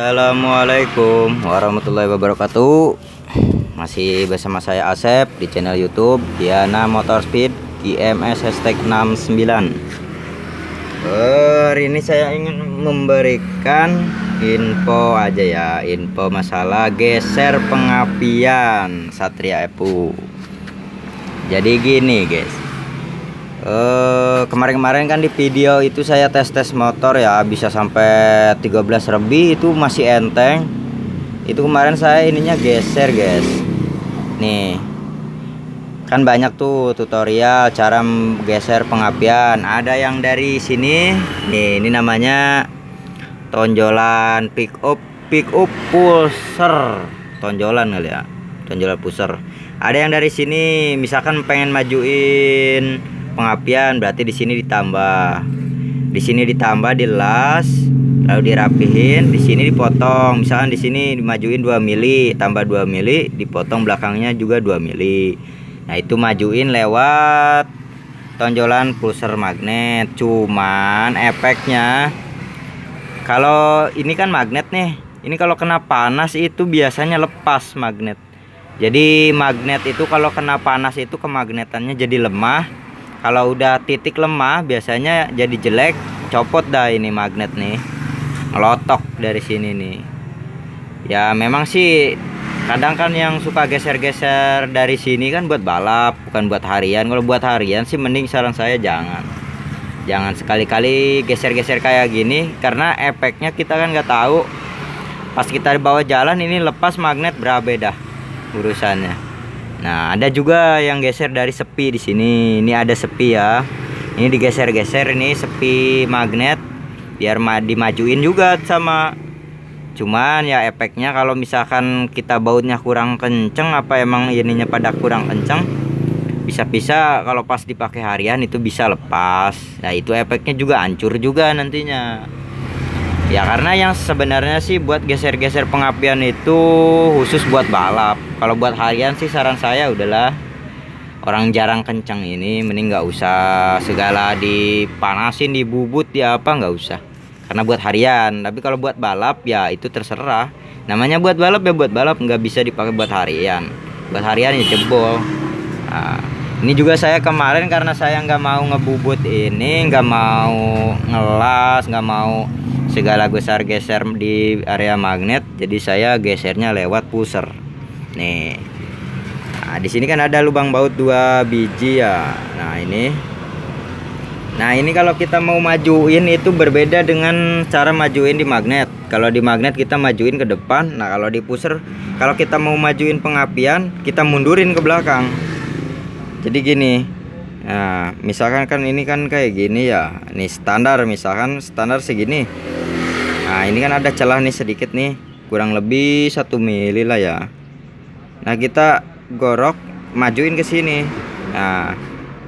Assalamualaikum warahmatullahi wabarakatuh. Masih bersama saya Asep di channel YouTube Diana Motorspeed IMS #69. Hari ini saya ingin memberikan info aja ya, info masalah geser pengapian Satria Evo. Jadi gini guys, kemarin-kemarin kan di video itu saya tes motor ya, bisa sampai 13 lebih, itu masih enteng. Itu kemarin saya ininya geser guys. Nih kan banyak tuh tutorial cara geser pengapian. Ada yang dari sini nih, ini namanya tonjolan pick up pulser, tonjolan kali ya, tonjolan pulser. Ada yang dari sini misalkan pengen majuin pengapian, berarti di sini ditambah, dilas, lalu dirapihin, di sini dipotong. Misalkan di sini dimajuin 2 mili, tambah 2 mili, dipotong belakangnya juga 2 mili. Nah itu majuin lewat tonjolan pulser magnet. Cuman efeknya, kalau ini kan magnet nih, ini kalau kena panas itu biasanya lepas magnet. Jadi magnet itu kalau kena panas itu kemagnetannya jadi lemah. Kalau udah titik lemah biasanya jadi jelek, copot dah ini magnet nih, ngelotok dari sini nih. Ya memang sih kadang kan yang suka geser-geser dari sini kan buat balap, bukan buat harian. Kalau buat harian sih mending saran saya jangan sekali-kali geser-geser kayak gini, karena efeknya kita kan nggak tahu pas kita di bawah jalan ini lepas magnet berapa dah urusannya. Nah, ada juga yang geser dari sepi di sini. Ini ada sepi ya. Ini digeser-geser ini sepi magnet biar dimajuin juga sama. Cuman ya efeknya kalau misalkan kita bautnya kurang kenceng, apa emang ininya pada kurang kenceng, bisa-bisa kalau pas dipakai harian itu bisa lepas. Nah, itu efeknya juga hancur juga nantinya. Ya karena yang sebenarnya sih buat geser-geser pengapian itu khusus buat balap. Kalau buat harian sih saran saya udahlah, orang jarang kencang ini mending nggak usah segala dipanasin, dibubut, di apa, nggak usah. Karena buat harian. Tapi kalau buat balap ya itu terserah. Namanya buat balap ya buat balap, nggak bisa dipakai buat harian. Buat harian ya jebol. Nah, ini juga saya kemarin karena saya nggak mau ngebubut ini, nggak mau ngelas, nggak mau segala geser-geser di area magnet, jadi saya gesernya lewat pusher nih. Nah di sini kan ada lubang baut 2 biji ya. Nah ini kalau kita mau majuin itu berbeda dengan cara majuin di magnet. Kalau di magnet kita majuin ke depan. Nah kalau di pusher, kalau kita mau majuin pengapian kita mundurin ke belakang. Jadi gini. Nah misalkan kan ini kan kayak gini ya, ini standar, misalkan standar segini. Nah ini kan ada celah nih sedikit nih, kurang lebih 1 mili lah ya. Nah kita gorok, majuin ke sini. Nah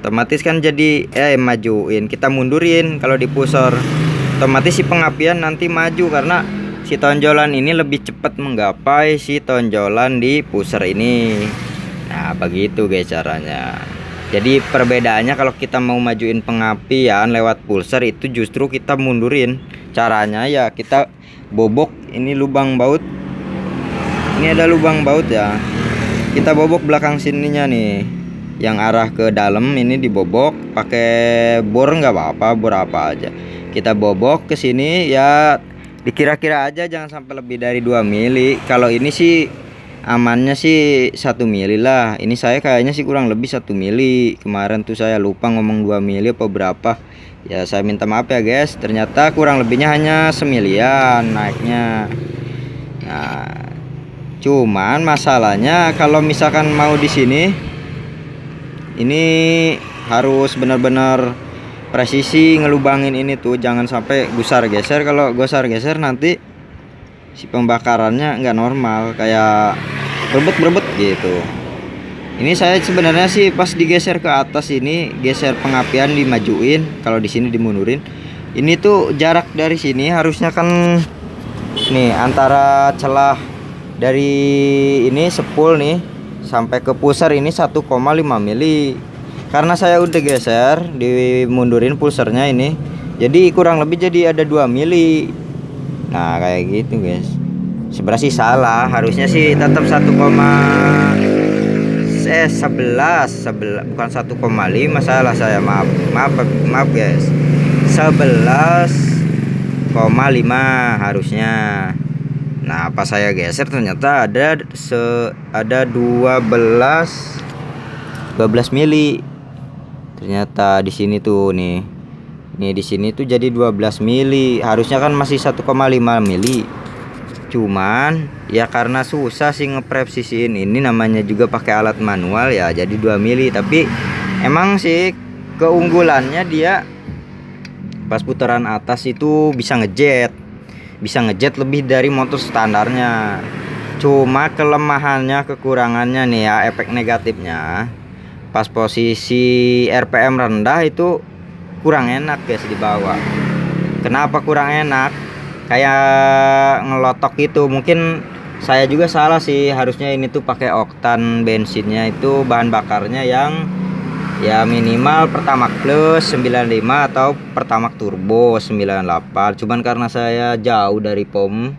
otomatis kan jadi majuin, kita mundurin. Kalau di pusher otomatis si pengapian nanti maju, karena si tonjolan ini lebih cepat menggapai si tonjolan di pusher ini. Nah begitu guys caranya. Jadi perbedaannya kalau kita mau majuin pengapian lewat pulser itu justru kita mundurin. Caranya ya kita bobok ini lubang baut. Ini ada lubang baut ya. Kita bobok belakang sininya nih. Yang arah ke dalam ini dibobok pakai bor, nggak apa-apa, bor apa aja. Kita bobok ke sini ya, dikira-kira aja jangan sampai lebih dari 2 mili. Kalau ini sih amannya sih 1 mili lah. Ini saya kayaknya sih kurang lebih 1 mili. Kemarin tuh saya lupa ngomong 2 mili apa berapa. Ya saya minta maaf ya guys. Ternyata kurang lebihnya hanya semilian naiknya. Nah, cuman masalahnya kalau misalkan mau di sini, ini harus benar-benar presisi ngelubangin ini tuh. Jangan sampai gusar geser. Kalau gusar geser nanti si pembakarannya nggak normal, kayak berbet gitu. Ini saya sebenarnya sih pas digeser ke atas ini, geser pengapian dimajuin, kalau di sini dimundurin. Ini tuh jarak dari sini harusnya kan nih antara celah dari ini spool nih sampai ke pusher ini 1,5 mili. Karena saya udah geser, dimundurin pulsernya ini, jadi kurang lebih jadi ada 2 mili. Nah kayak gitu guys. Sebenarnya sih salah, harusnya sih tetap 11 bukan 1,5, salah saya, maaf maaf maaf guys, 11,5 harusnya. Nah pas saya geser ternyata ada 12 mili ternyata di sini tuh nih di sini tuh jadi 12 mili, harusnya kan masih 1,5 mili. Cuman ya karena susah sih ngepresisiin, ini namanya juga pakai alat manual ya, jadi 2 mili. Tapi emang sih keunggulannya dia pas putaran atas itu bisa ngejet lebih dari motor standarnya. Cuma kelemahannya, kekurangannya nih ya, efek negatifnya pas posisi RPM rendah itu kurang enak guys di bawah. Kenapa kurang enak? Kayak ngelotok gitu. Mungkin saya juga salah sih, harusnya ini tuh pakai oktan bensinnya itu bahan bakarnya yang ya minimal Pertamax Plus 95 atau Pertamax Turbo 98. Cuman karena saya jauh dari POM,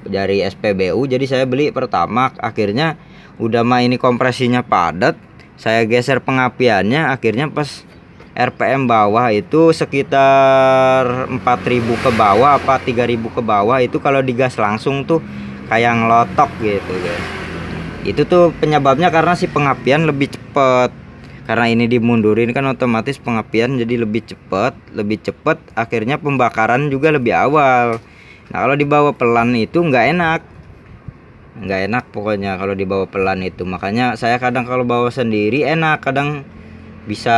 dari SPBU, jadi saya beli Pertamax. Akhirnya udah mah ini kompresinya padat, saya geser pengapiannya, akhirnya pas RPM bawah itu sekitar 4.000 ke bawah apa 3.000 ke bawah itu kalau digas langsung tuh kayak ngelotok gitu guys. Itu tuh penyebabnya karena si pengapian lebih cepet. Karena ini dimundurin kan otomatis pengapian jadi lebih cepet, akhirnya pembakaran juga lebih awal. Nah kalau dibawa pelan itu nggak enak pokoknya kalau dibawa pelan itu. Makanya saya kadang kalau bawa sendiri enak, kadang bisa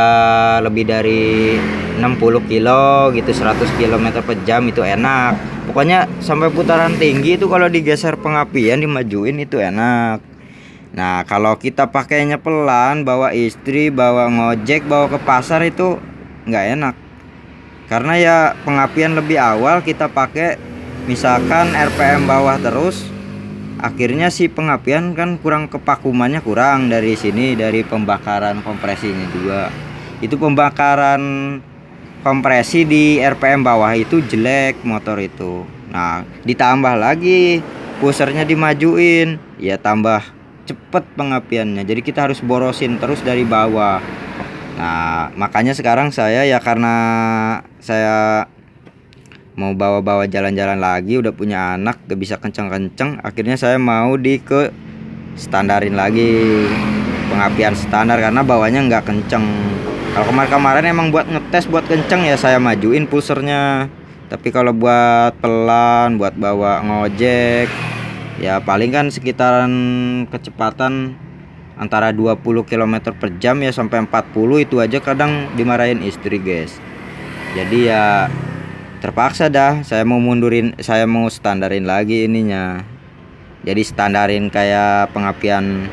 lebih dari 60 kilo gitu, 100 km per jam itu enak. Pokoknya sampai putaran tinggi itu kalau digeser pengapian dimajuin itu enak. Nah kalau kita pakainya pelan, bawa istri, bawa ngojek, bawa ke pasar itu nggak enak. Karena ya pengapian lebih awal kita pakai, misalkan RPM bawah terus, akhirnya si pengapian kan kurang, kepakumannya kurang dari sini, dari pembakaran kompresinya juga. Itu pembakaran kompresi di RPM bawah itu jelek motor itu. Nah ditambah lagi pusernya dimajuin, ya tambah cepet pengapiannya. Jadi kita harus borosin terus dari bawah. Nah makanya sekarang saya ya karena saya mau bawa jalan-jalan lagi, udah punya anak, gak bisa kenceng-kenceng, akhirnya saya mau ke standarin lagi pengapian standar karena bawahnya nggak kenceng. Kalau kemarin-kemarin emang buat ngetes buat kenceng ya saya majuin pusernya. Tapi kalau buat pelan, buat bawa ngojek ya paling kan sekitaran kecepatan antara 20 km per jam ya sampai 40, itu aja kadang dimarahin istri guys. Jadi ya terpaksa dah saya mau standarin lagi ininya. Jadi standarin kayak pengapian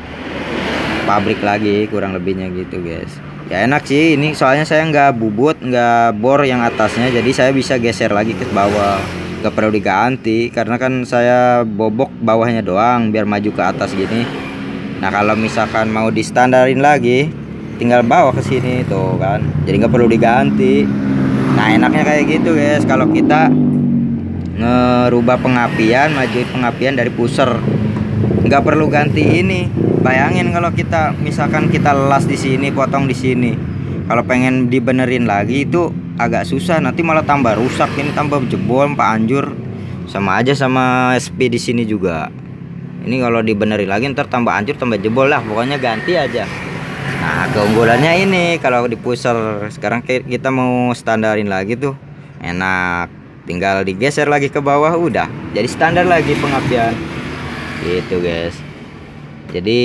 pabrik lagi kurang lebihnya gitu guys. Ya enak sih ini, soalnya saya nggak bor yang atasnya, jadi saya bisa geser lagi ke bawah, nggak perlu diganti karena kan saya bobok bawahnya doang biar maju ke atas gini. Nah kalau misalkan mau di standarin lagi tinggal bawa ke sini tuh kan, jadi nggak perlu diganti. Nah enaknya kayak gitu guys, kalau kita ngerubah pengapian, majuin pengapian dari pusher, nggak perlu ganti ini. Bayangin kalau kita misalkan kita las di sini, potong di sini, kalau pengen dibenerin lagi itu agak susah, nanti malah tambah rusak, ini tambah jebol, anjur. Sama aja sama SP di sini juga. Ini kalau dibenerin lagi ntar tambah anjur, tambah jebol lah, pokoknya ganti aja. Nah keunggulannya ini kalau di pusher, sekarang kita mau standarin lagi tuh enak, tinggal digeser lagi ke bawah udah jadi standar lagi pengapian gitu guys. Jadi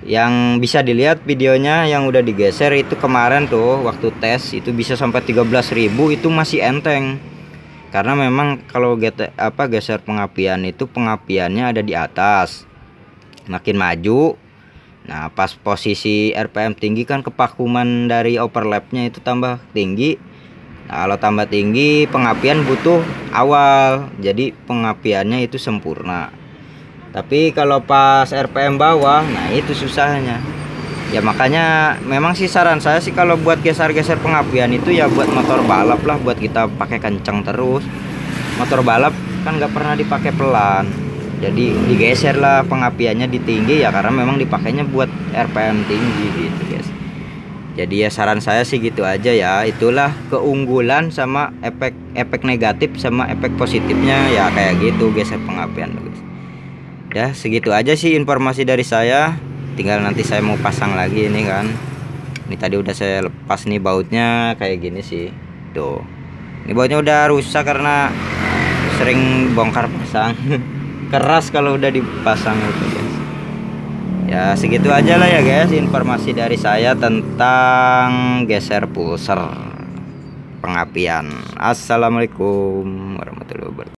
yang bisa dilihat videonya yang udah digeser itu kemarin tuh waktu tes itu bisa sampai 13.000, itu masih enteng. Karena memang kalau geser pengapian itu pengapiannya ada di atas, makin maju. Nah pas posisi RPM tinggi kan kepakuman dari overlapnya itu tambah tinggi. Nah kalau tambah tinggi pengapian butuh awal, jadi pengapiannya itu sempurna. Tapi kalau pas RPM bawah, nah itu susahnya. Ya makanya memang sih saran saya sih kalau buat geser-geser pengapian itu ya buat motor balap lah, buat kita pakai kencang terus. Motor balap kan nggak pernah dipakai pelan, jadi digeser lah pengapiannya di tinggi ya, karena memang dipakainya buat RPM tinggi gitu guys. Jadi ya saran saya sih gitu aja ya. Itulah keunggulan sama efek negatif sama efek positifnya ya, kayak gitu geser pengapian guys. Ya segitu aja sih informasi dari saya. Tinggal nanti saya mau pasang lagi ini kan. Ini tadi udah saya lepas nih bautnya kayak gini sih. Tuh. Ini bautnya udah rusak karena sering bongkar pasang. Keras kalau udah dipasang itu guys. Ya segitu aja lah ya guys informasi dari saya tentang geser pusher pengapian. Assalamualaikum warahmatullahi wabarakatuh.